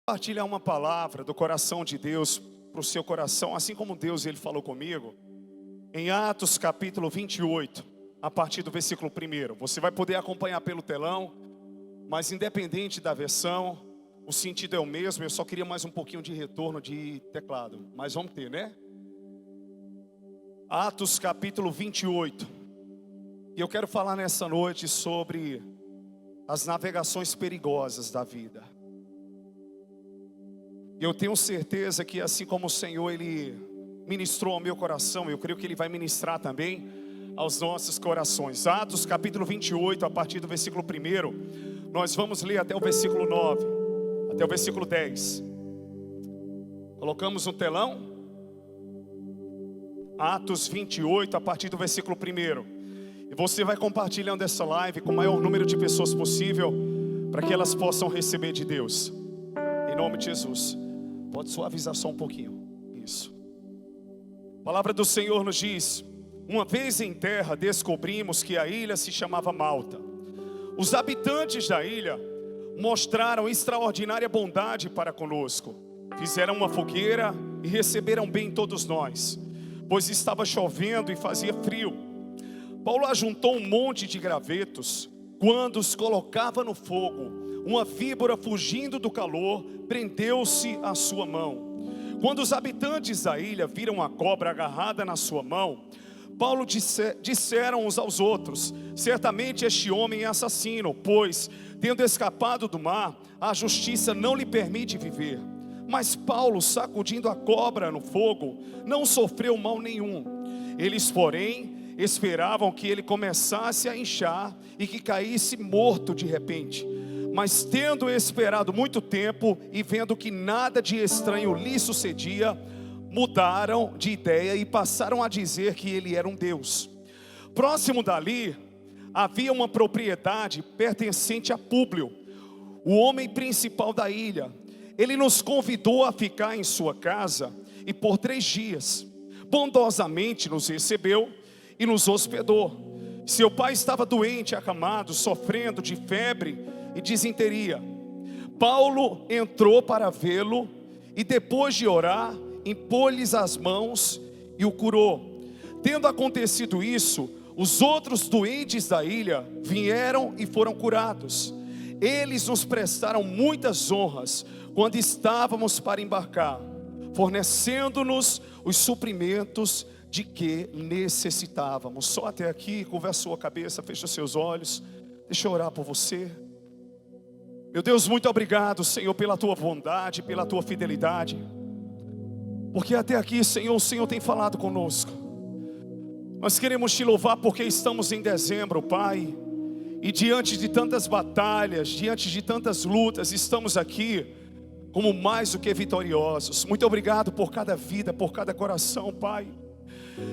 Compartilhar uma palavra do coração de Deus para o seu coração, assim como Deus ele falou comigo, em Atos capítulo 28, a partir do versículo 1. Você vai poder acompanhar pelo telão, mas independente da versão, o sentido é o mesmo. Eu só queria mais um pouquinho de retorno de teclado, mas vamos ter, né? Atos capítulo 28. E eu quero falar nessa noite sobre as navegações perigosas da vida. Eu tenho certeza que assim como o Senhor ele ministrou ao meu coração, eu creio que ele vai ministrar também aos nossos corações. Atos capítulo 28, a partir do versículo 1, nós vamos ler até o versículo 9, até o versículo 10. Colocamos no telão? Atos 28, a partir do versículo 1. E você vai compartilhando essa live com o maior número de pessoas possível, para que elas possam receber de Deus. Em nome de Jesus. Pode suavizar só um pouquinho. Isso. A palavra do Senhor nos diz: uma vez em terra descobrimos que a ilha se chamava Malta. Os habitantes da ilha mostraram extraordinária bondade para conosco. Fizeram uma fogueira e receberam bem todos nós, pois estava chovendo e fazia frio. Paulo ajuntou um monte de gravetos. Quando os colocava no fogo, uma víbora, fugindo do calor, prendeu-se à sua mão. Quando os habitantes da ilha viram a cobra agarrada na sua mão, Paulo disseram uns aos outros: certamente este homem é assassino, pois, tendo escapado do mar, a justiça não lhe permite viver. Mas Paulo, sacudindo a cobra no fogo, não sofreu mal nenhum. Eles, porém, esperavam que ele começasse a inchar e que caísse morto de repente. Mas tendo esperado muito tempo e vendo que nada de estranho lhe sucedia, mudaram de ideia e passaram a dizer que ele era um deus. Próximo dali havia uma propriedade pertencente a Públio, o homem principal da ilha. Ele nos convidou a ficar em sua casa e por 3 dias bondosamente nos recebeu e nos hospedou. Seu pai estava doente, acamado, sofrendo de febre e disenteria. Paulo entrou para vê-lo e depois de orar, impôs-lhes as mãos e o curou. Tendo acontecido isso, os outros doentes da ilha vieram e foram curados. Eles nos prestaram muitas honras quando estávamos para embarcar, fornecendo-nos os suprimentos de que necessitávamos. Só até aqui. Curva a sua cabeça, fecha seus olhos. Deixa eu orar por você. Meu Deus, muito obrigado, Senhor, pela tua bondade, pela tua fidelidade, porque até aqui, Senhor, o Senhor tem falado conosco. Nós queremos te louvar porque estamos em dezembro, Pai, e diante de tantas batalhas, diante de tantas lutas, estamos aqui como mais do que vitoriosos. Muito obrigado por cada vida, por cada coração, Pai.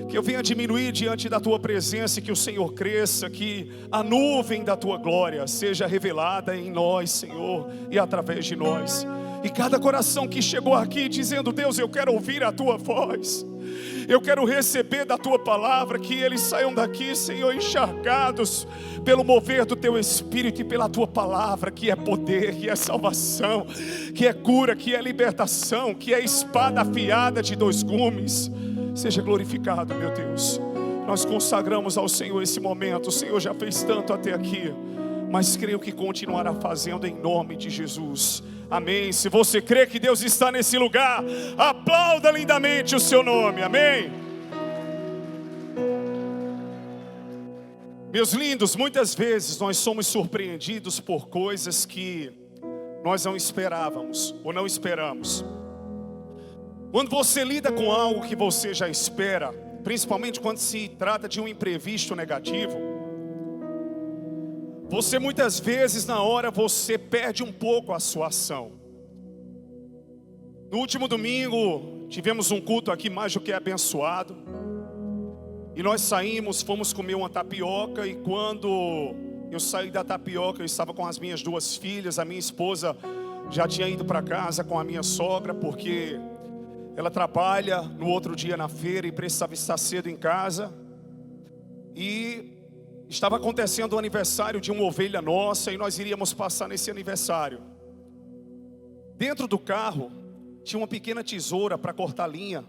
Que eu venha diminuir diante da tua presença e que o Senhor cresça, que a nuvem da tua glória seja revelada em nós, Senhor, e através de nós. E cada coração que chegou aqui dizendo: Deus, eu quero ouvir a tua voz, eu quero receber da tua palavra, que eles saiam daqui, Senhor, encharcados pelo mover do teu Espírito e pela tua palavra, que é poder, que é salvação, que é cura, que é libertação, que é espada afiada de 2 gumes. Seja glorificado, meu Deus. Nós consagramos ao Senhor esse momento. O Senhor já fez tanto até aqui, mas creio que continuará fazendo em nome de Jesus. Amém. Se você crê que Deus está nesse lugar, aplauda lindamente o seu nome. Amém. Meus lindos, muitas vezes nós somos surpreendidos por coisas que nós não esperávamos ou não esperamos. Quando você lida com algo que você já espera, principalmente quando se trata de um imprevisto negativo, você muitas vezes na hora você perde um pouco a sua ação. No último domingo tivemos um culto aqui mais do que abençoado, e nós saímos, fomos comer uma tapioca, e quando eu saí da tapioca eu estava com as minhas 2 filhas. A minha esposa já tinha ido para casa com a minha sogra, porque ela trabalha no outro dia na feira e precisava estar cedo em casa. E estava acontecendo o aniversário de uma ovelha nossa, e nós iríamos passar nesse aniversário. Dentro do carro tinha uma pequena tesoura para cortar linha,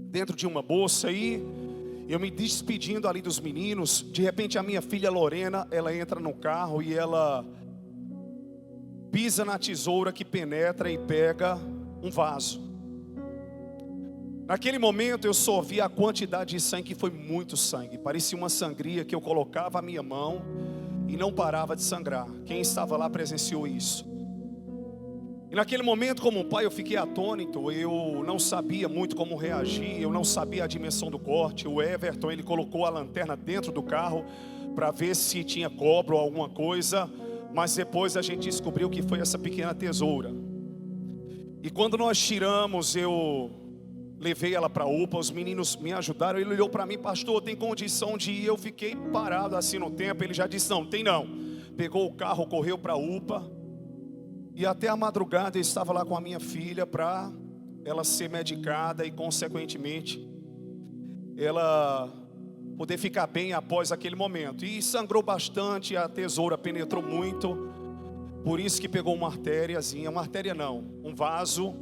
dentro de uma bolsa. E eu me despedindo ali dos meninos, de repente a minha filha Lorena, ela entra no carro e ela pisa na tesoura que penetra e pega um vaso. Naquele momento eu só vi a quantidade de sangue, que foi muito sangue. Parecia uma sangria que eu colocava a minha mão e não parava de sangrar. Quem estava lá presenciou isso. E naquele momento, como pai, eu fiquei atônito. Eu não sabia muito como reagir, eu não sabia a dimensão do corte. O Everton, ele colocou a lanterna dentro do carro para ver se tinha cobra ou alguma coisa. Mas depois a gente descobriu que foi essa pequena tesoura. E quando nós tiramos, eu levei ela para a UPA, os meninos me ajudaram. Ele olhou para mim: pastor, tem condição de ir? Eu fiquei parado assim no tempo. Ele já disse: não, tem não. Pegou o carro, correu para a UPA. E até a madrugada eu estava lá com a minha filha para ela ser medicada e consequentemente ela poder ficar bem após aquele momento. E sangrou bastante, a tesoura penetrou muito, por isso que pegou uma artériazinha, uma artéria não, um vaso,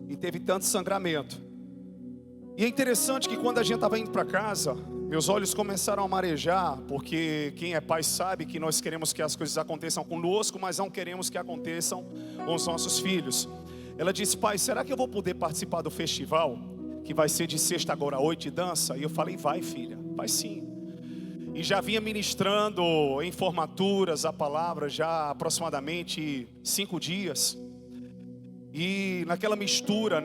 e teve tanto sangramento. E é interessante que quando a gente estava indo para casa, meus olhos começaram a marejar, porque quem é pai sabe que nós queremos que as coisas aconteçam conosco, mas não queremos que aconteçam com os nossos filhos. Ela disse: pai, será que eu vou poder participar do festival, que vai ser de sexta agora à 8 de dança? E eu falei: vai, filha, vai sim. E já vinha ministrando em formaturas a palavra já há aproximadamente 5 dias. E naquela mistura,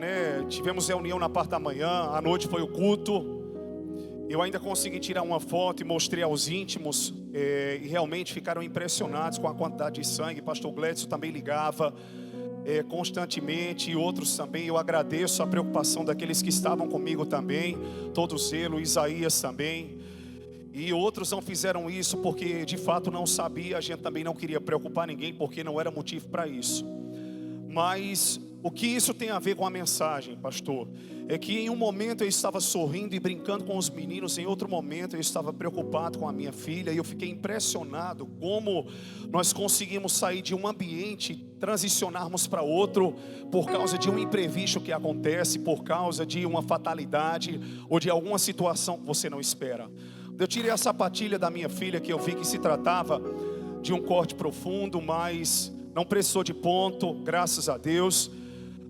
tivemos reunião na parte da manhã, à noite foi o culto. Eu ainda consegui tirar uma foto e mostrei aos íntimos, e realmente ficaram impressionados com a quantidade de sangue. Pastor Gledson também ligava constantemente, e outros também. Eu agradeço a preocupação daqueles que estavam comigo também, todo o zelo, Isaías também. E outros não fizeram isso porque de fato não sabia. A gente também não queria preocupar ninguém, porque não era motivo para isso. Mas o que isso tem a ver com a mensagem, pastor? É que em um momento eu estava sorrindo e brincando com os meninos, em outro momento eu estava preocupado com a minha filha. E eu fiquei impressionado como nós conseguimos sair de um ambiente, transicionarmos para outro, por causa de um imprevisto que acontece, por causa de uma fatalidade, ou de alguma situação que você não espera. Eu tirei a sapatilha da minha filha, que eu vi que se tratava de um corte profundo, mas não precisou de ponto, graças a Deus,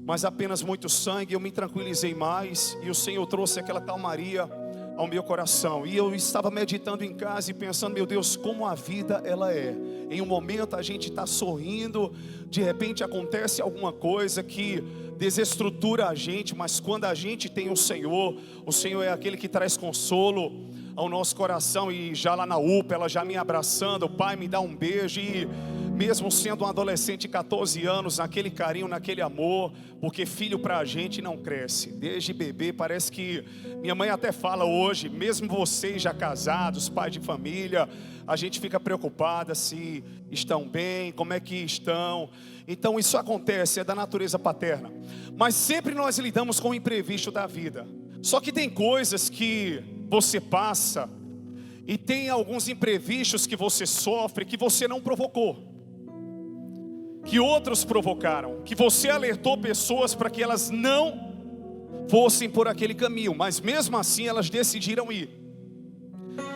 mas apenas muito sangue. Eu me tranquilizei mais e o Senhor trouxe aquela calmaria ao meu coração. E eu estava meditando em casa e pensando: meu Deus, como a vida ela é. Em um momento a gente está sorrindo, de repente acontece alguma coisa que desestrutura a gente, mas quando a gente tem o Senhor é aquele que traz consolo ao nosso coração. E já lá na UPA, ela já me abraçando, o pai me dá um beijo, e mesmo sendo um adolescente de 14 anos, naquele carinho, naquele amor, porque filho para a gente não cresce, desde bebê. Parece que minha mãe até fala hoje, mesmo vocês já casados, pais de família, a gente fica preocupada se estão bem, como é que estão. Então isso acontece, é da natureza paterna. Mas sempre nós lidamos com o imprevisto da vida. Só que tem coisas que você passa, e tem alguns imprevistos que você sofre, que você não provocou, que outros provocaram, que você alertou pessoas para que elas não fossem por aquele caminho, mas mesmo assim elas decidiram ir.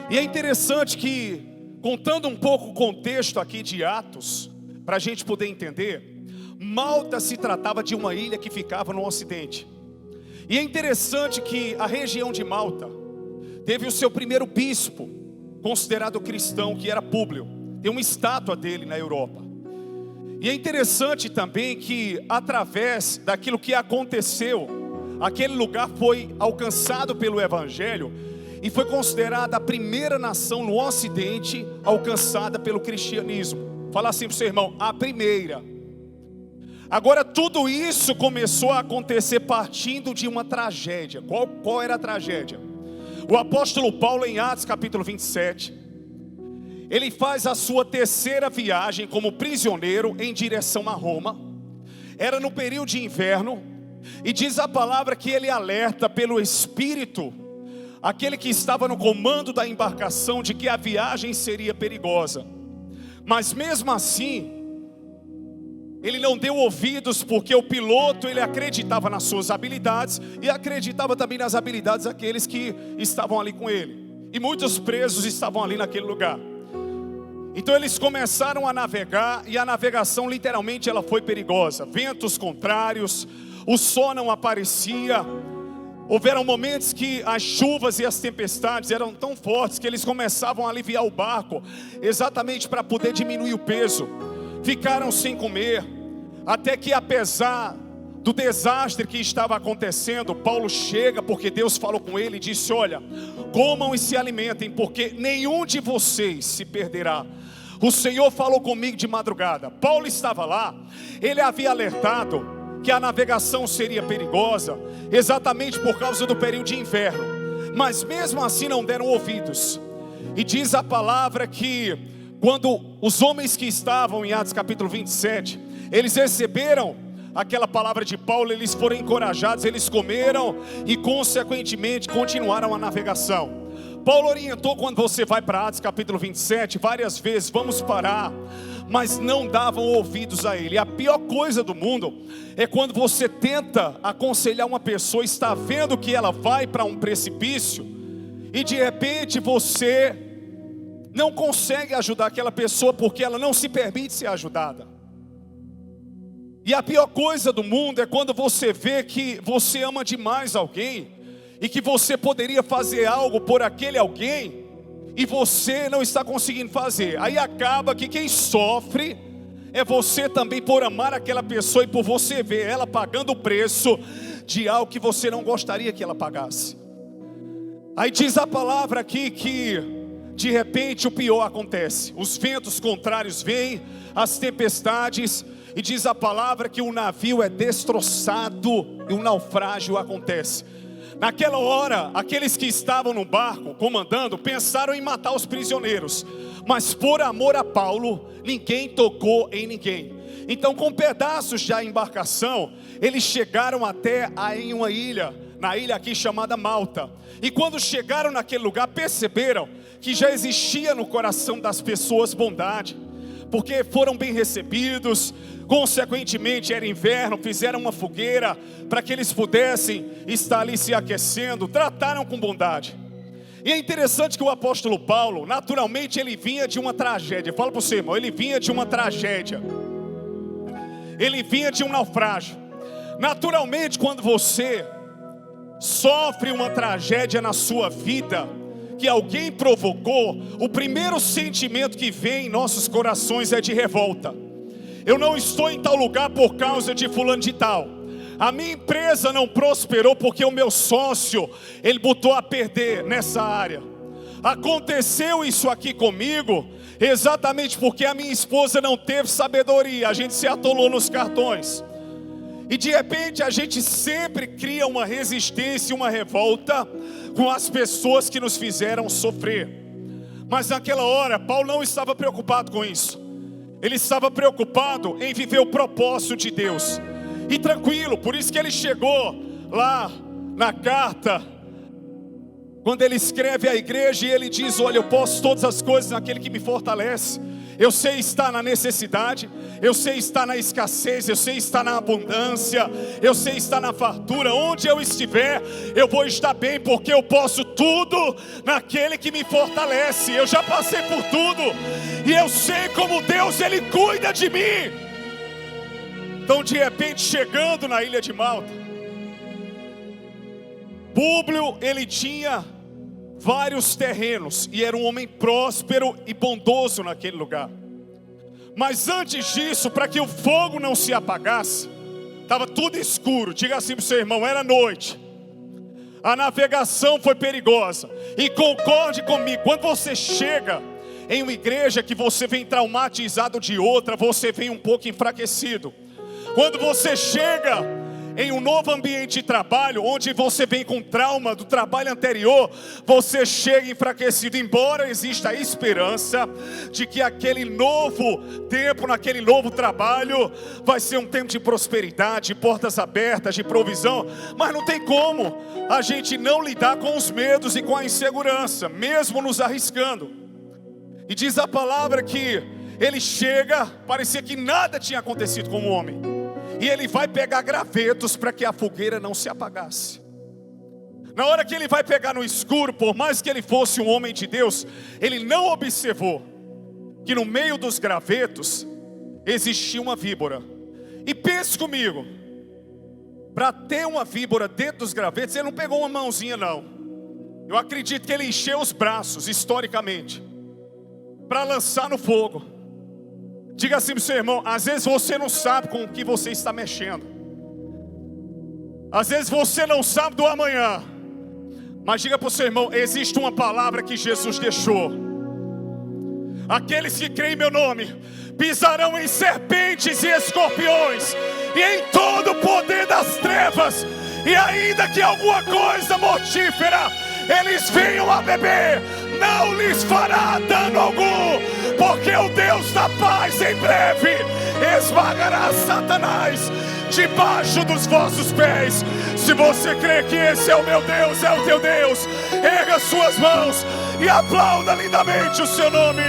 E é interessante que, contando um pouco o contexto aqui de Atos, para a gente poder entender, Malta se tratava de uma ilha que ficava no ocidente. E é interessante que a região de Malta teve o seu primeiro bispo, considerado cristão, que era Públio. Tem uma estátua dele na Europa. E é interessante também que, através daquilo que aconteceu, aquele lugar foi alcançado pelo Evangelho e foi considerada a primeira nação no Ocidente alcançada pelo cristianismo. Fala assim para o seu irmão: a primeira. Agora, tudo isso começou a acontecer partindo de uma tragédia. Qual era a tragédia? O apóstolo Paulo, em Atos capítulo 27, ele faz a sua terceira viagem como prisioneiro em direção a Roma. Era no período de inverno, e diz a palavra que ele alerta pelo Espírito aquele que estava no comando da embarcação de que a viagem seria perigosa. Mas mesmo assim, Ele não deu ouvidos porque o piloto, ele acreditava nas suas habilidades e acreditava também nas habilidades daqueles que estavam ali com ele. E muitos presos estavam ali naquele lugar. Então eles começaram a navegar e a navegação literalmente ela foi perigosa. Ventos contrários, o sol não aparecia. Houveram momentos que as chuvas e as tempestades eram tão fortes que eles começavam a aliviar o barco, exatamente para poder diminuir o peso. Ficaram sem comer, até que apesar do desastre que estava acontecendo, Paulo chega, porque Deus falou com ele e disse: olha, comam e se alimentem, porque nenhum de vocês se perderá. O Senhor falou comigo de madrugada. Paulo estava lá, ele havia alertado que a navegação seria perigosa, exatamente por causa do período de inverno, mas mesmo assim não deram ouvidos. E diz a palavra que quando os homens que estavam em Atos capítulo 27, eles receberam aquela palavra de Paulo, eles foram encorajados, eles comeram e consequentemente continuaram a navegação. Paulo orientou, quando você vai para Atos capítulo 27, várias vezes, vamos parar, mas não davam ouvidos a ele. A pior coisa do mundo é quando você tenta aconselhar uma pessoa, está vendo que ela vai para um precipício e de repente você não consegue ajudar aquela pessoa porque ela não se permite ser ajudada. E a pior coisa do mundo é quando você vê que você ama demais alguém e que você poderia fazer algo por aquele alguém e você não está conseguindo fazer. Aí acaba que quem sofre é você também por amar aquela pessoa e por você ver ela pagando o preço de algo que você não gostaria que ela pagasse. Aí diz a palavra aqui que de repente o pior acontece. Os ventos contrários vêm, as tempestades, e diz a palavra que o navio é destroçado e um naufrágio acontece. Naquela hora, aqueles que estavam no barco comandando pensaram em matar os prisioneiros, mas por amor a Paulo, ninguém tocou em ninguém. Então, com pedaços da embarcação, eles chegaram até em uma ilha, na ilha aqui chamada Malta. E quando chegaram naquele lugar, perceberam que já existia no coração das pessoas bondade, porque foram bem recebidos. Consequentemente era inverno, fizeram uma fogueira para que eles pudessem estar ali se aquecendo, trataram com bondade. E é interessante que o apóstolo Paulo, naturalmente ele vinha de uma tragédia. Fala para o seu irmão, ele vinha de uma tragédia. Ele vinha de um naufrágio. Naturalmente, quando você sofre uma tragédia na sua vida, que alguém provocou, o primeiro sentimento que vem em nossos corações é de revolta. Eu não estou em tal lugar por causa de fulano de tal. A minha empresa não prosperou porque o meu sócio, ele botou a perder nessa área. Aconteceu isso aqui comigo exatamente porque a minha esposa não teve sabedoria. A gente se atolou nos cartões. E de repente a gente sempre cria uma resistência, uma revolta com as pessoas que nos fizeram sofrer. Mas naquela hora, Paulo não estava preocupado com isso. Ele estava preocupado em viver o propósito de Deus. E tranquilo, por isso que ele chegou lá na carta, quando ele escreve à igreja e ele diz: olha, eu posso todas as coisas naquele que me fortalece. Eu sei estar na necessidade, eu sei estar na escassez, eu sei estar na abundância, eu sei estar na fartura. Onde eu estiver, eu vou estar bem, porque eu posso tudo naquele que me fortalece. Eu já passei por tudo e eu sei como Deus, Ele cuida de mim. Então de repente, chegando na ilha de Malta, Públio, ele tinha vários terrenos e era um homem próspero e bondoso naquele lugar. Mas antes disso, para que o fogo não se apagasse, estava tudo escuro. Diga assim para o seu irmão, era noite. A navegação foi perigosa. E concorde comigo, quando você chega em uma igreja que você vem traumatizado de outra, você vem um pouco enfraquecido. Quando você chega em um novo ambiente de trabalho, onde você vem com trauma do trabalho anterior, você chega enfraquecido. Embora exista a esperança de que aquele novo tempo, naquele novo trabalho, vai ser um tempo de prosperidade, de portas abertas, de provisão, mas não tem como a gente não lidar com os medos e com a insegurança, mesmo nos arriscando. E diz a palavra que ele chega, parecia que nada tinha acontecido com o homem. E ele vai pegar gravetos para que a fogueira não se apagasse. Na hora que ele vai pegar no escuro, por mais que ele fosse um homem de Deus, ele não observou que no meio dos gravetos existia uma víbora. E pense comigo, para ter uma víbora dentro dos gravetos, ele não pegou uma mãozinha não. Eu acredito que ele encheu os braços, historicamente, para lançar no fogo. Diga assim para o seu irmão: às vezes você não sabe com o que você está mexendo. Às vezes você não sabe do amanhã. Mas diga para o seu irmão: existe uma palavra que Jesus deixou. Aqueles que creem em meu nome pisarão em serpentes e escorpiões, e em todo o poder das trevas, e ainda que alguma coisa mortífera eles venham a beber, não lhes fará dano algum, porque o Deus da paz em breve esmagará Satanás debaixo dos vossos pés. Se você crê que esse é o meu Deus, é o teu Deus, erga suas mãos e aplauda lindamente o seu nome.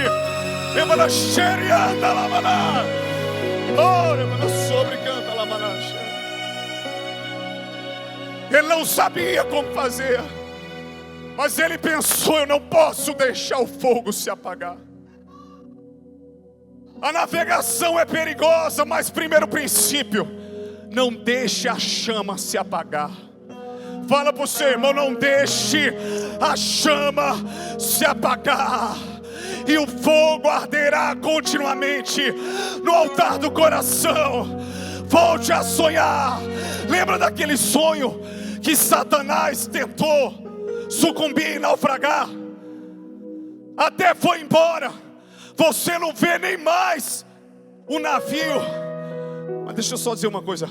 Ele não sabia como fazer, mas ele pensou: eu não posso deixar o fogo se apagar. A navegação é perigosa, mas primeiro princípio: não deixe a chama se apagar. Fala para o seu irmão: não deixe a chama se apagar, e o fogo arderá continuamente no altar do coração. Volte a sonhar. Lembra daquele sonho que Satanás tentou sucumbir e naufragar? Até foi embora, você não vê nem mais o navio. Mas deixa eu só dizer uma coisa: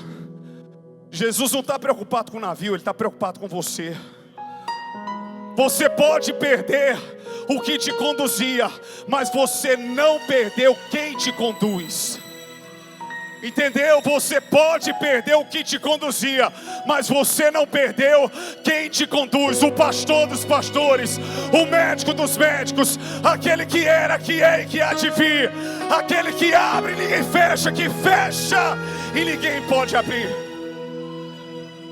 Jesus não está preocupado com o navio, Ele está preocupado com você. Você pode perder o que te conduzia, mas você não perdeu quem te conduz. Entendeu? Você pode perder o que te conduzia, mas você não perdeu quem te conduz. O pastor dos pastores, o médico dos médicos, aquele que era, que é e que há de vir, aquele que abre e ninguém fecha, que fecha e ninguém pode abrir.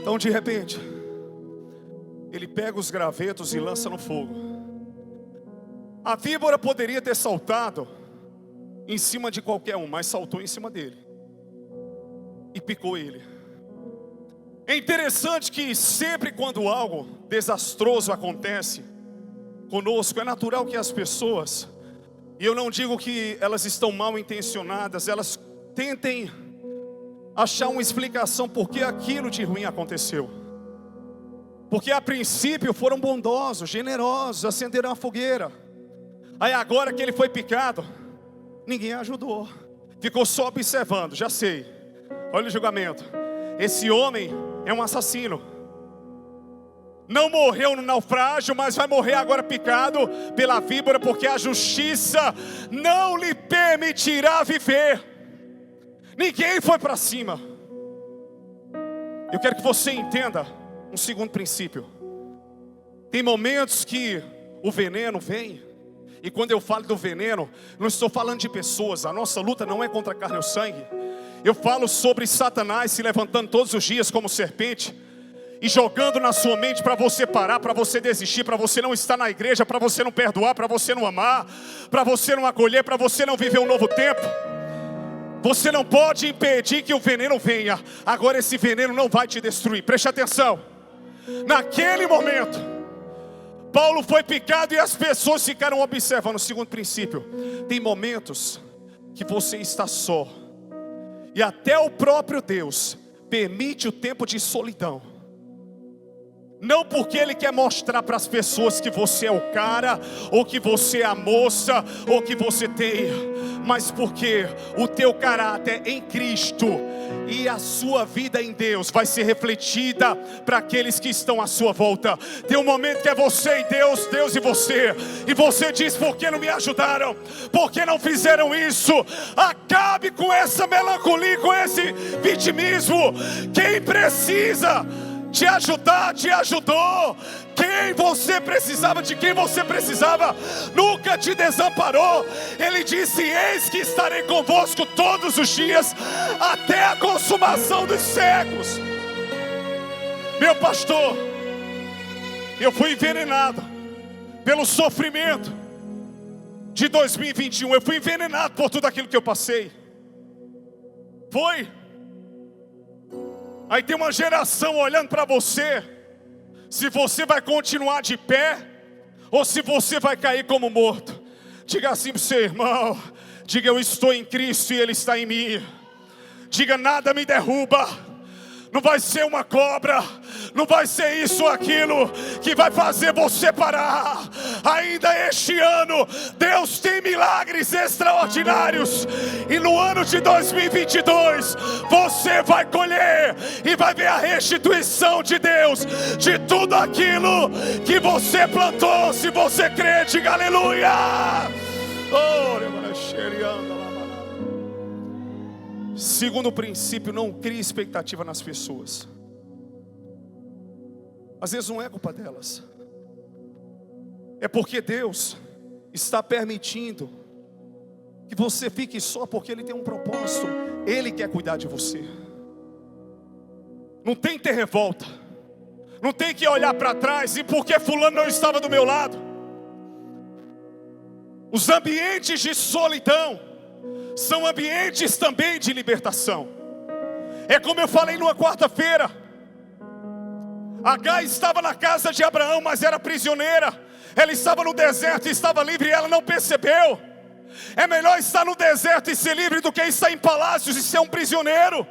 Então de repente, ele pega os gravetos e lança no fogo. A víbora poderia ter saltado em cima de qualquer um, mas saltou em cima dele e picou ele. É interessante que sempre quando algo desastroso acontece conosco, é natural que as pessoas, e eu não digo que elas estão mal intencionadas, elas tentem achar uma explicação por que aquilo de ruim aconteceu. Porque a princípio foram bondosos, generosos, acenderam a fogueira. Aí agora que ele foi picado, ninguém ajudou, ficou só observando. Já sei, olha o julgamento: esse homem é um assassino. Não morreu no naufrágio, mas vai morrer agora picado pela víbora, porque a justiça não lhe permitirá viver. Ninguém foi para cima. Eu quero que você entenda um segundo princípio. Tem momentos que o veneno vem, e quando eu falo do veneno, não estou falando de pessoas. A nossa luta não é contra a carne ou sangue. Eu falo sobre Satanás se levantando todos os dias como serpente e jogando na sua mente para você parar, para você desistir, para você não estar na igreja, para você não perdoar, para você não amar, para você não acolher, para você não viver um novo tempo. Você não pode impedir que o veneno venha. Agora esse veneno não vai te destruir. Preste atenção. Naquele momento, Paulo foi picado e as pessoas ficaram observando. O segundo princípio: tem momentos que você está só, e até o próprio Deus permite o tempo de solidão. Não porque Ele quer mostrar para as pessoas que você é o cara, ou que você é a moça, ou que você tem, mas porque o teu caráter em Cristo e a sua vida em Deus vai ser refletida para aqueles que estão à sua volta. Tem um momento que é você e Deus, Deus e você diz: por que não me ajudaram? Por que não fizeram isso? Acabe com essa melancolia, com esse vitimismo. Quem precisa te ajudar, te ajudou. Quem você precisava, de quem você precisava, nunca te desamparou. Ele disse: eis que estarei convosco todos os dias, até a consumação dos séculos. Meu pastor, eu fui envenenado pelo sofrimento de 2021. Eu fui envenenado por tudo aquilo que eu passei. Foi. Aí tem uma geração olhando para você, se você vai continuar de pé, ou se você vai cair como morto. Diga assim para o seu irmão, diga: eu estou em Cristo e Ele está em mim. Diga: nada me derruba. Não vai ser uma cobra, não vai ser isso ou aquilo que vai fazer você parar. Ainda este ano, Deus tem milagres extraordinários. E no ano de 2022, você vai colher e vai ver a restituição de Deus de tudo aquilo que você plantou. Se você crê, diga aleluia. Segundo princípio, não crie expectativa nas pessoas. Às vezes não é culpa delas, é porque Deus está permitindo que você fique só, porque Ele tem um propósito. Ele quer cuidar de você. Não tem que ter revolta, não tem que olhar para trás e porque fulano não estava do meu lado. Os ambientes de solidão são ambientes também de libertação. É como eu falei numa quarta-feira. Agar estava na casa de Abraão, mas era prisioneira. Ela estava no deserto e estava livre e ela não percebeu. É melhor estar no deserto e ser livre do que estar em palácios e ser um prisioneiro.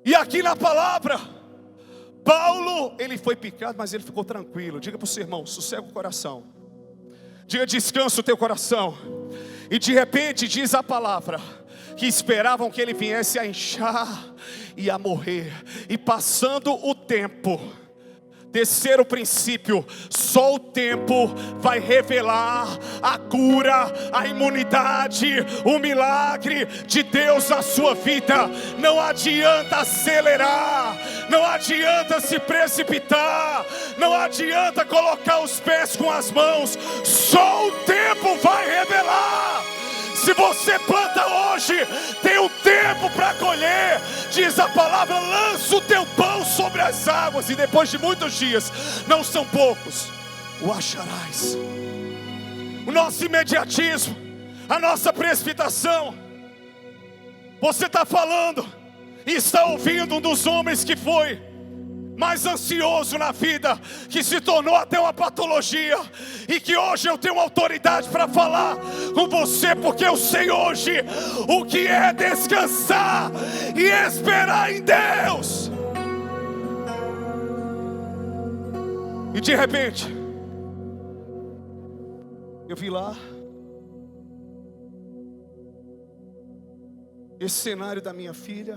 E aqui na palavra, Paulo, ele foi picado, mas ele ficou tranquilo. Diga para o seu irmão: sossega o coração. Diga: descansa o teu coração. E de repente diz a palavra que esperavam que ele viesse a inchar e a morrer. E passando o tempo, terceiro princípio, só o tempo vai revelar a cura, a imunidade, o milagre de Deus na sua vida. Não adianta acelerar, não adianta se precipitar, não adianta colocar os pés com as mãos. Só o tempo vai revelar. Se você planta hoje, tem um tempo para colher. Diz a palavra: lança o teu pão sobre as águas, e depois de muitos dias, não são poucos, o acharás. O nosso imediatismo, a nossa precipitação. Você está falando e está ouvindo um dos homens que foi mais ansioso na vida, que se tornou até uma patologia, e que hoje eu tenho autoridade para falar com você, porque eu sei hoje o que é descansar e esperar em Deus. E de repente, eu vi lá esse cenário da minha filha.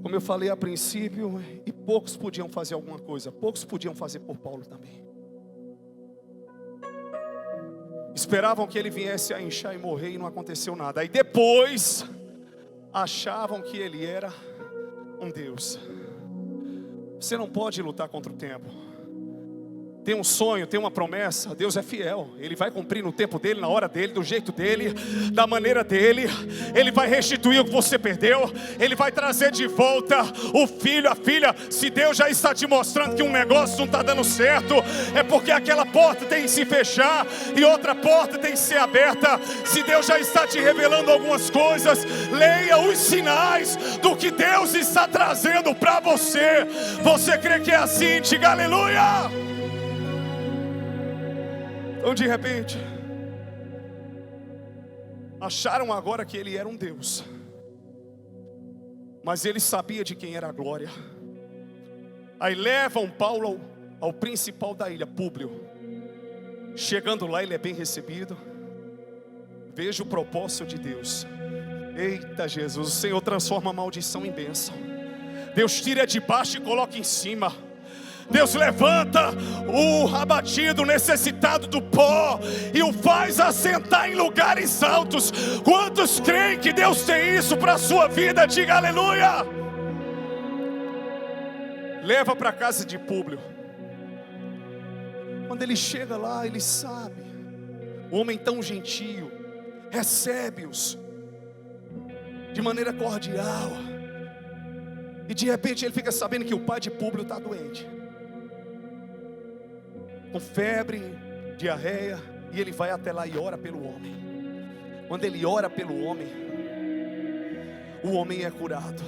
Como eu falei a princípio, e poucos podiam fazer alguma coisa, poucos podiam fazer por Paulo também. Esperavam que ele viesse a inchar e morrer, e não aconteceu nada. Aí depois, achavam que ele era um Deus. Você não pode lutar contra o tempo. Tem um sonho, tem uma promessa, Deus é fiel. Ele vai cumprir no tempo dele, na hora dele, do jeito dele, da maneira dele. Ele vai restituir o que você perdeu. Ele vai trazer de volta o filho, a filha. Se Deus já está te mostrando que um negócio não está dando certo, é porque aquela porta tem que se fechar e outra porta tem que ser aberta. Se Deus já está te revelando algumas coisas, leia os sinais do que Deus está trazendo para você. Você crê que é assim? Diga aleluia. Então de repente, acharam agora que ele era um Deus, mas ele sabia de quem era a glória. Aí levam Paulo ao principal da ilha, Públio. Chegando lá, ele é bem recebido. Veja o propósito de Deus. Eita Jesus, o Senhor transforma a maldição em bênção. Deus tira de baixo e coloca em cima. Deus levanta o abatido, necessitado do pó, e o faz assentar em lugares altos. Quantos creem que Deus tem isso para a sua vida? Diga aleluia. Leva para a casa de Públio. Quando ele chega lá, ele sabe, o homem tão gentil, recebe-os de maneira cordial, e de repente ele fica sabendo que o pai de Públio está doente, com febre, diarreia, e ele vai até lá e ora pelo homem. Quando ele ora pelo homem, o homem é curado.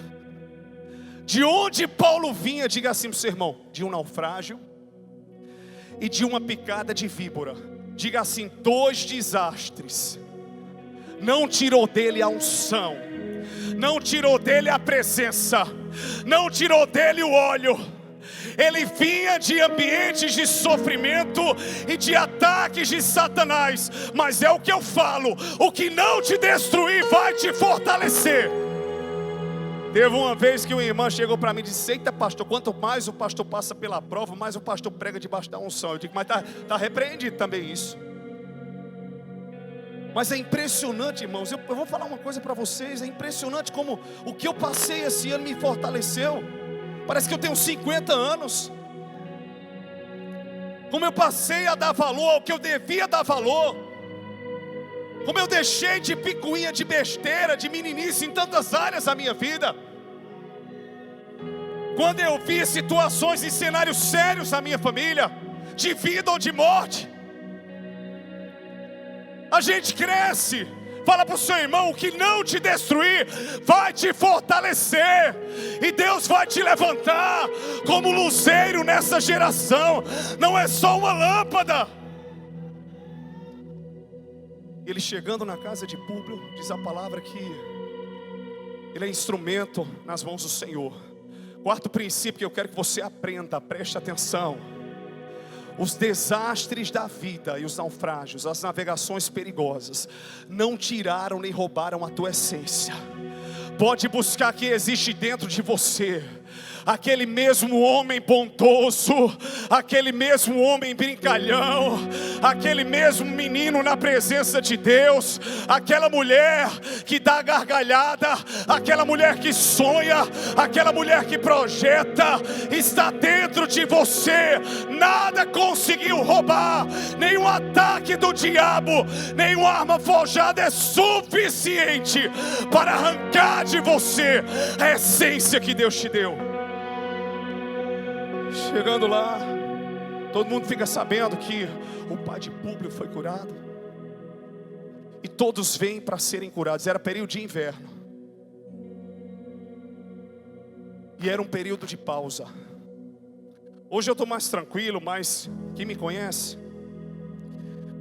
De onde Paulo vinha, diga assim para o seu irmão: de um naufrágio e de uma picada de víbora. Diga assim: 2 desastres. Não tirou dele a unção, não tirou dele a presença, não tirou dele o óleo. Ele vinha de ambientes de sofrimento e de ataques de Satanás. Mas é o que eu falo: o que não te destruir vai te fortalecer. Teve uma vez que uma irmã chegou para mim e disse: eita pastor, quanto mais o pastor passa pela prova, mais o pastor prega debaixo da unção. Eu digo: mas está repreendido também isso. Mas é impressionante, irmãos, eu vou falar uma coisa para vocês. É impressionante como o que eu passei esse ano me fortaleceu. Parece que eu tenho 50 anos. Como eu passei a dar valor ao que eu devia dar valor. Como eu deixei de picuinha, de besteira, de meninice em tantas áreas da minha vida. Quando eu vi situações e cenários sérios na minha família, de vida ou de morte. A gente cresce. Fala para o seu irmão: o que não te destruir vai te fortalecer, e Deus vai te levantar como luzeiro nessa geração. Não é só uma lâmpada. Ele chegando na casa de Públio, diz a palavra que ele é instrumento nas mãos do Senhor. Quarto princípio que eu quero que você aprenda, preste atenção: os desastres da vida e os naufrágios, as navegações perigosas, não tiraram nem roubaram a tua essência. Pode buscar que existe dentro de você. Aquele mesmo homem bondoso, aquele mesmo homem brincalhão, aquele mesmo menino na presença de Deus, aquela mulher que dá gargalhada, aquela mulher que sonha, aquela mulher que projeta, está dentro de você. Nada conseguiu roubar, nenhum ataque do diabo, nenhuma arma forjada é suficiente para arrancar de você a essência que Deus te deu. Chegando lá, todo mundo fica sabendo que o pai de Públio foi curado, e todos vêm para serem curados. Era período de inverno, e era um período de pausa. Hoje eu estou mais tranquilo, mas quem me conhece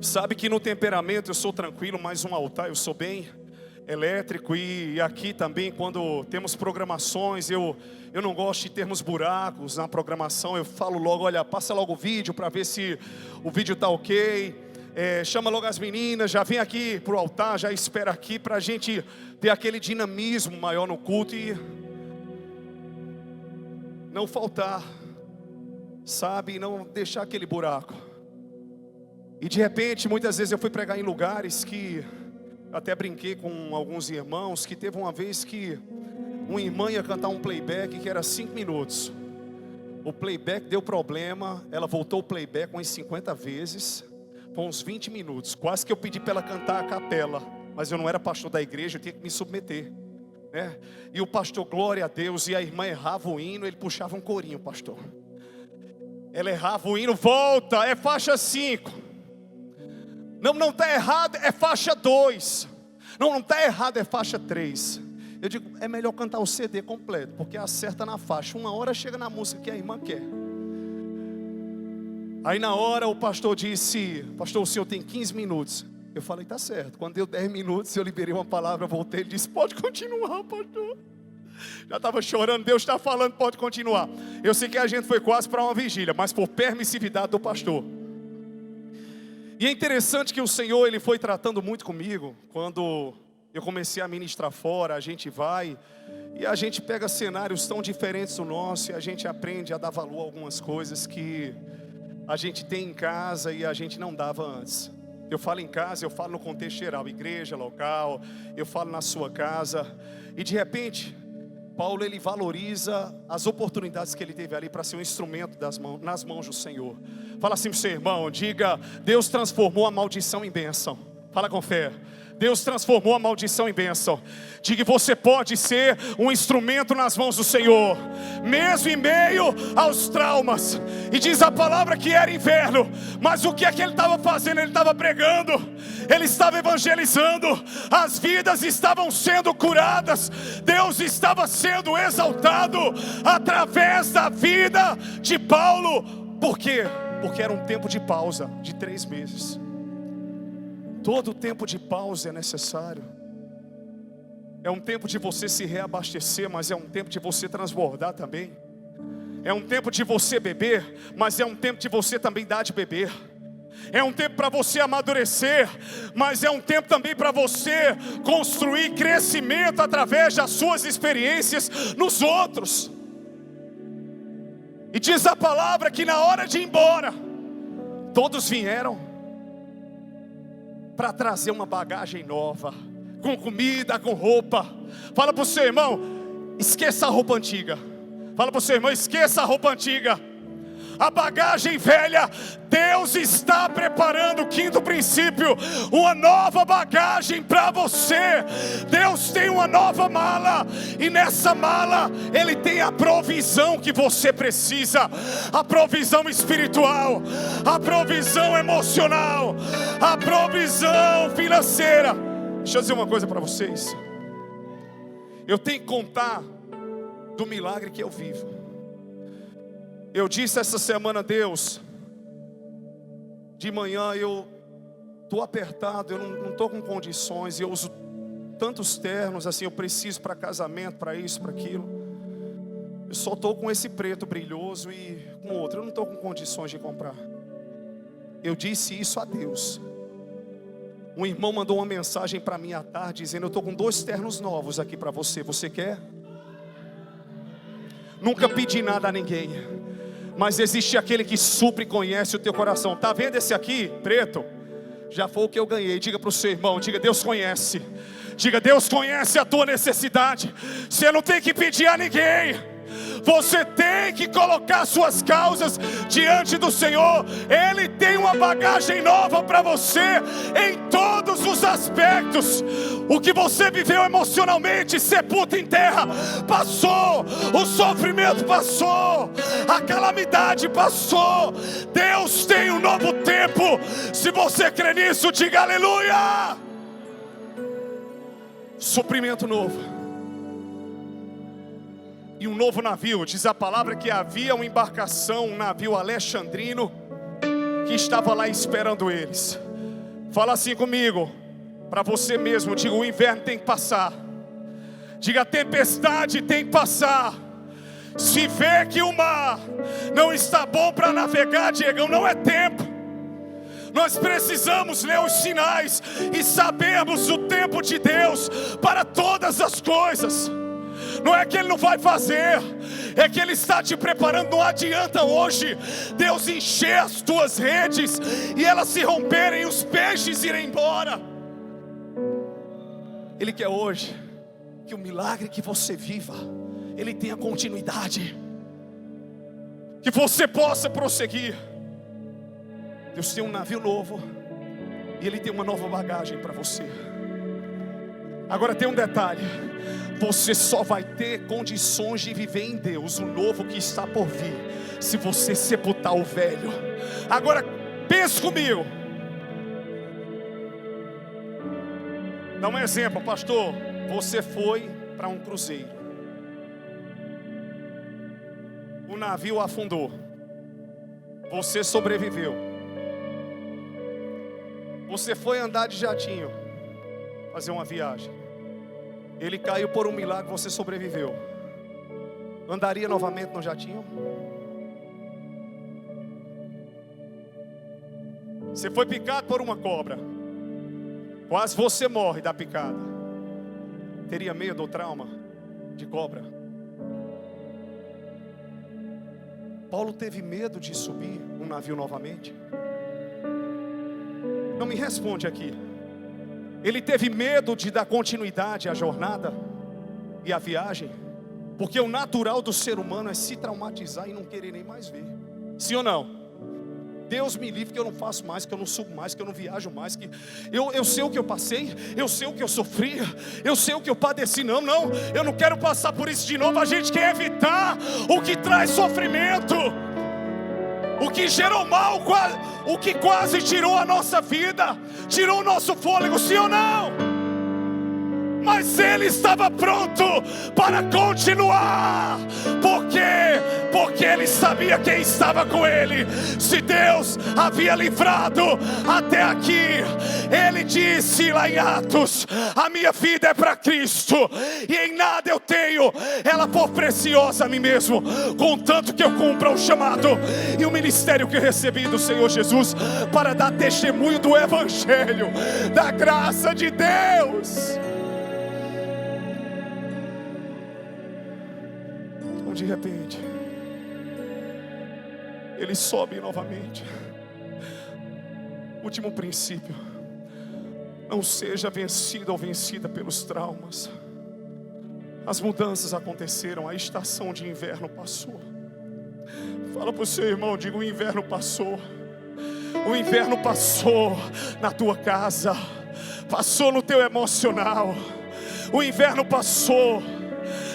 sabe que no temperamento eu sou tranquilo, mas no altar eu sou bem elétrico. E aqui também, quando temos programações, eu não gosto de termos buracos na programação. Eu falo logo: olha, passa logo o vídeo para ver se o vídeo está ok. Chama logo as meninas, já vem aqui para o altar, já espera aqui, para a gente ter aquele dinamismo maior no culto e não faltar, sabe, não deixar aquele buraco. E de repente, muitas vezes eu fui pregar em lugares que até brinquei com alguns irmãos, que teve uma vez que uma irmã ia cantar um playback que era 5 minutos. O playback deu problema, ela voltou o playback umas 50 vezes, por uns 20 minutos. Quase que eu pedi para ela cantar a capela, mas eu não era pastor da igreja, eu tinha que me submeter, né? E o pastor, glória a Deus, e a irmã errava o hino, ele puxava um corinho, pastor. Ela errava o hino, volta, é faixa 5. Não está errado, é faixa 2. Não está errado, é faixa 3. Eu digo: é melhor cantar o CD completo, porque acerta na faixa. Uma hora chega na música que a irmã quer. Aí na hora o pastor disse: pastor, o senhor tem 15 minutos. Eu falei: tá certo. Quando deu 10 minutos, eu liberei uma palavra, voltei, ele disse: pode continuar, pastor. Já estava chorando, Deus está falando, pode continuar. Eu sei que a gente foi quase para uma vigília, mas por permissividade do pastor. E é interessante que o Senhor, Ele foi tratando muito comigo, quando Eu comecei a ministrar fora, a gente vai e a gente pega cenários tão diferentes do nosso e a gente aprende a dar valor a algumas coisas que a gente tem em casa e a gente não dava antes. Eu falo em casa, eu falo no contexto geral, igreja, local, eu falo na sua casa. E de repente, Paulo ele valoriza as oportunidades que ele teve ali para ser um instrumento nas mãos do Senhor. Fala assim para o seu irmão, diga: Deus transformou a maldição em bênção. Fala com fé. Deus transformou a maldição em bênção. Diga: você pode ser um instrumento nas mãos do Senhor, mesmo em meio aos traumas. E diz a palavra que era inverno, mas o que é que ele estava fazendo? Ele estava pregando, ele estava evangelizando, as vidas estavam sendo curadas, Deus estava sendo exaltado através da vida de Paulo. Por quê? Porque era um tempo de pausa de 3 meses. Todo tempo de pausa é necessário. É um tempo de você se reabastecer, mas é um tempo de você transbordar também. É um tempo de você beber, mas é um tempo de você também dar de beber. É um tempo para você amadurecer, mas é um tempo também para você construir crescimento através das suas experiências nos outros. E diz a palavra que na hora de ir embora, todos vieram para trazer uma bagagem nova, com comida, com roupa. Fala para o seu irmão, esqueça a roupa antiga. Fala para o seu irmão, esqueça a roupa antiga. A bagagem velha, Deus está preparando o 5º princípio, uma nova bagagem para você. Deus tem uma nova mala, e nessa mala Ele tem a provisão que você precisa. A provisão espiritual, a provisão emocional, a provisão financeira. Deixa eu dizer uma coisa para vocês. Eu tenho que contar do milagre que eu vivo. Eu disse essa semana: Deus, de manhã eu estou apertado, eu não estou com condições, eu uso tantos ternos, assim, eu preciso para casamento, para isso, para aquilo. Eu só estou com esse preto brilhoso e com outro, eu não estou com condições de comprar. Eu disse isso a Deus. Um irmão mandou uma mensagem para mim à tarde, dizendo: eu estou com 2 ternos novos aqui para você, você quer? Nunca pedi nada a ninguém, mas existe aquele que supre e conhece o teu coração. Está vendo esse aqui, preto? Já foi o que eu ganhei. Diga para o seu irmão, diga: Deus conhece. Diga: Deus conhece a tua necessidade. Você não tem que pedir a ninguém. Você tem que colocar suas causas diante do Senhor. Ele tem uma bagagem nova para você em todos os aspectos. O que você viveu emocionalmente, sepulta em terra, passou. O sofrimento passou, a calamidade passou. Deus tem um novo tempo. Se você crê nisso, diga aleluia. Suprimento novo. E um novo navio. Diz a palavra que havia uma embarcação, um navio alexandrino, que estava lá esperando eles. Fala assim comigo, para você mesmo. Diga: o inverno tem que passar. Diga: a tempestade tem que passar. Se vê que o mar não está bom para navegar, Diegão, não é tempo. Nós precisamos ler os sinais e sabermos o tempo de Deus para todas as coisas. Não é que Ele não vai fazer, é que Ele está te preparando. Não adianta hoje Deus encher as tuas redes e elas se romperem e os peixes irem embora. Ele quer hoje que o milagre que você viva, ele tenha continuidade, que você possa prosseguir. Deus tem um navio novo e Ele tem uma nova bagagem para você. Agora tem um detalhe: você só vai ter condições de viver em Deus o novo que está por vir, se você sepultar o velho. Agora pense comigo. Dá um exemplo, pastor. Você foi para um cruzeiro, o navio afundou, você sobreviveu. Você foi andar de jatinho, fazer uma viagem, ele caiu por um milagre, você sobreviveu. Andaria novamente no jatinho? Você foi picado por uma cobra, quase você morre da picada. teria medo ou trauma de cobra? Paulo teve medo de subir um navio novamente? Não me responde aqui. Ele teve medo de dar continuidade à jornada e à viagem? Porque o natural do ser humano é se traumatizar e não querer nem mais ver. Sim ou não? Deus me livre que eu não faço mais, que eu não subo mais, que eu não viajo mais, que eu sei o que eu passei, eu sei o que eu sofri, eu sei o que eu padeci. Não, eu não quero passar por isso de novo. A gente quer evitar o que traz sofrimento, o que gerou mal, o que quase tirou a nossa vida, tirou o nosso fôlego, sim ou não? Mas ele estava pronto para continuar. Por quê? Porque ele sabia quem estava com ele. Se Deus havia livrado até aqui, ele disse lá em Atos: a minha vida é para Cristo, e em nada eu tenho ela por preciosa a mim mesmo, contanto que eu cumpra o chamado e o ministério que recebi do Senhor Jesus, para dar testemunho do Evangelho, da graça de Deus. De repente, ele sobe novamente. Último princípio: não seja vencido ou vencida pelos traumas. As mudanças aconteceram, a estação de inverno passou. Fala para o seu irmão, diga: o inverno passou. O inverno passou na tua casa, passou no teu emocional. O inverno passou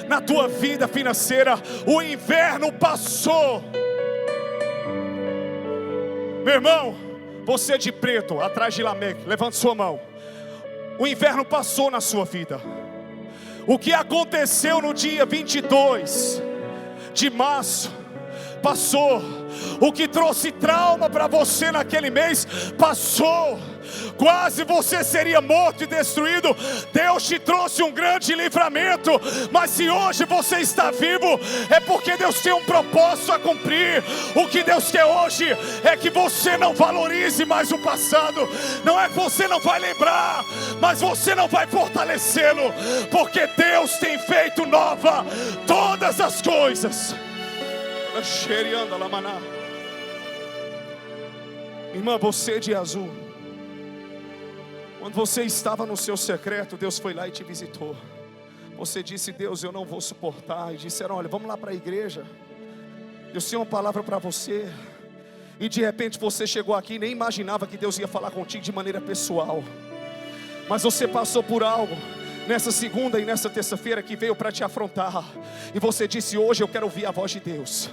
na tua vida financeira. O inverno passou. Meu irmão, você de preto, atrás de Lameque, levante sua mão. O inverno passou na sua vida. O que aconteceu no dia 22 de março passou. O que trouxe trauma para você naquele mês passou. Quase você seria morto e destruído. Deus te trouxe um grande livramento. Mas se hoje você está vivo, é porque Deus tem um propósito a cumprir. O que Deus quer hoje é que você não valorize mais o passado. Não é que você não vai lembrar, mas você não vai fortalecê-lo, porque Deus tem feito nova todas as coisas. Irmã, você de azul, quando você estava no seu secreto, Deus foi lá e te visitou. Você disse: Deus, eu não vou suportar. E disseram: olha, vamos lá para a igreja, Deus tem uma palavra para você. E de repente você chegou aqui e nem imaginava que Deus ia falar contigo de maneira pessoal. Mas você passou por algo nessa segunda e nessa terça-feira que veio para te afrontar. E você disse: hoje eu quero ouvir a voz de Deus.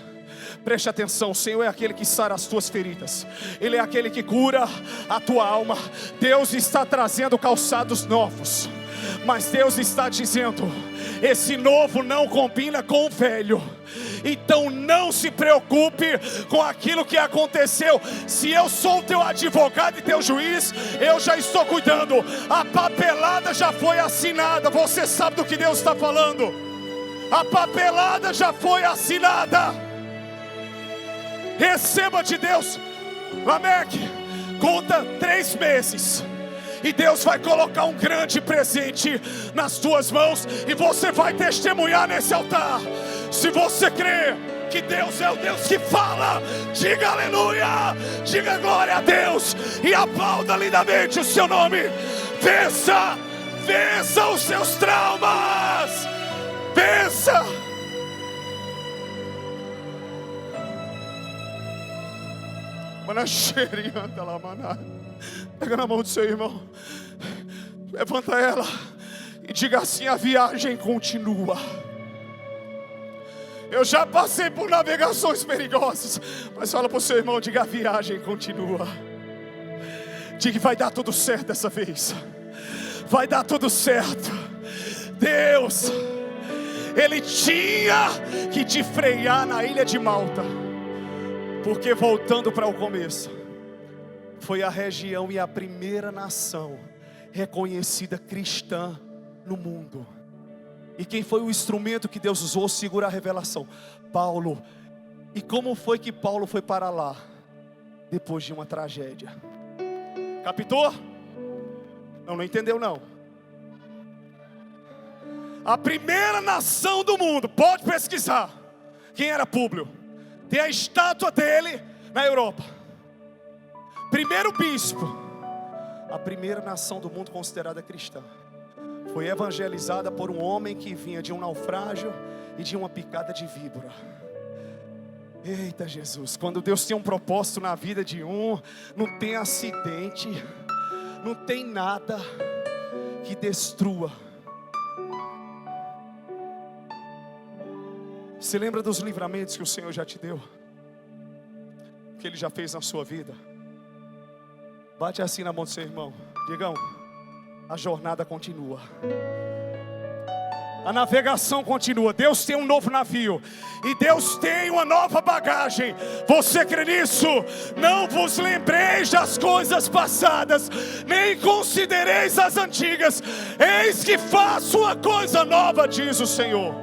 Preste atenção, o Senhor é aquele que sara as tuas feridas. Ele é aquele que cura a tua alma. Deus está trazendo calçados novos, mas Deus está dizendo: esse novo não combina com o velho. Então não se preocupe com aquilo que aconteceu. Se eu sou o teu advogado e teu juiz, eu já estou cuidando. A papelada já foi assinada. Você sabe do que Deus está falando. A papelada já foi assinada. Receba de Deus. Lameque, conta 3 meses e Deus vai colocar um grande presente nas tuas mãos, e você vai testemunhar nesse altar. Se você crê que Deus é o Deus que fala, diga aleluia, diga glória a Deus e aplauda lindamente o seu nome. Vença, vença os seus traumas, vença. Pega na mão do seu irmão, levanta ela e diga assim: a viagem continua. Eu já passei por navegações perigosas, mas fala para o seu irmão, diga: a viagem continua. Diga que vai dar tudo certo dessa vez. Vai dar tudo certo. Deus, Ele tinha que te frear na ilha de Malta. Porque voltando para o começo, foi a região e a primeira nação reconhecida cristã no mundo. E quem foi o instrumento que Deus usou segurar a revelação? Paulo. E como foi que Paulo foi para lá? Depois de uma tragédia. Captou? Não entendeu não. A primeira nação do mundo, pode pesquisar quem era Públio. Tem a estátua dele na Europa. Primeiro bispo. A primeira nação do mundo considerada cristã foi evangelizada por um homem que vinha de um naufrágio e de uma picada de víbora. Eita Jesus, quando Deus tem um propósito na vida de um, não tem acidente, não tem nada que destrua. Você lembra dos livramentos que o Senhor já te deu? Que Ele já fez na sua vida? Bate assim na mão do seu irmão. Digam, a jornada continua. A navegação continua. Deus tem um novo navio. E Deus tem uma nova bagagem. Você crê nisso? Não vos lembreis das coisas passadas, nem considereis as antigas. Eis que faço uma coisa nova, diz o Senhor.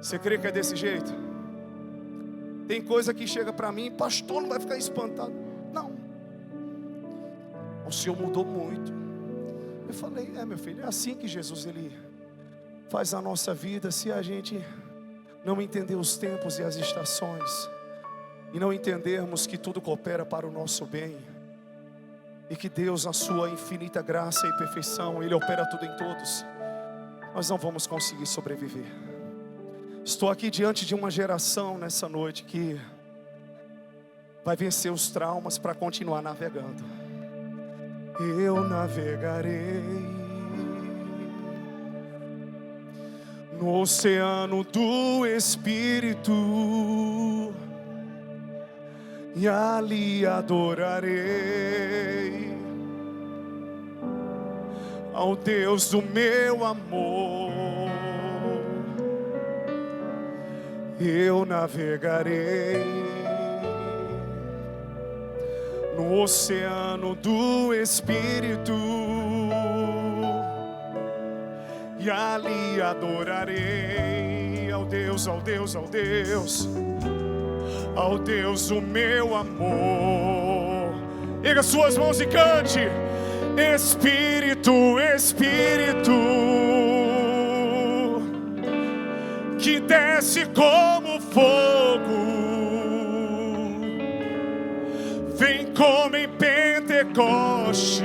Você crê que é desse jeito? Tem coisa que chega para mim, pastor, não vai ficar espantado. Não. O Senhor mudou muito. Eu falei, meu filho, é assim que Jesus Ele faz a nossa vida. Se a gente não entender os tempos e as estações, e não entendermos que tudo coopera para o nosso bem, e que Deus, na sua infinita graça e perfeição, Ele opera tudo em todos, nós não vamos conseguir sobreviver. Estou aqui diante de uma geração nessa noite que vai vencer os traumas para continuar navegando. Eu navegarei no oceano do Espírito e ali adorarei ao Deus do meu amor. Eu navegarei no oceano do Espírito e ali adorarei ao Deus, ao Deus, ao Deus, ao Deus do meu amor. Erga suas mãos e cante: Espírito, Espírito, que desce como fogo, vem como em Pentecostes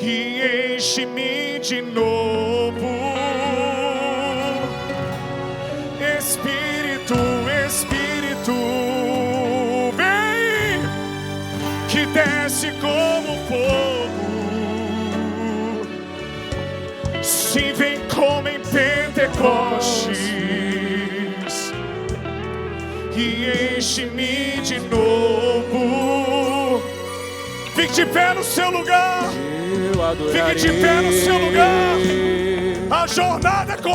e enche-me de novo. Espírito, Espírito, vem, que desce como fogo, sim, vem como em Pentecostes e enche-me de novo. Fique de pé no seu lugar. Fique de pé no seu lugar. A jornada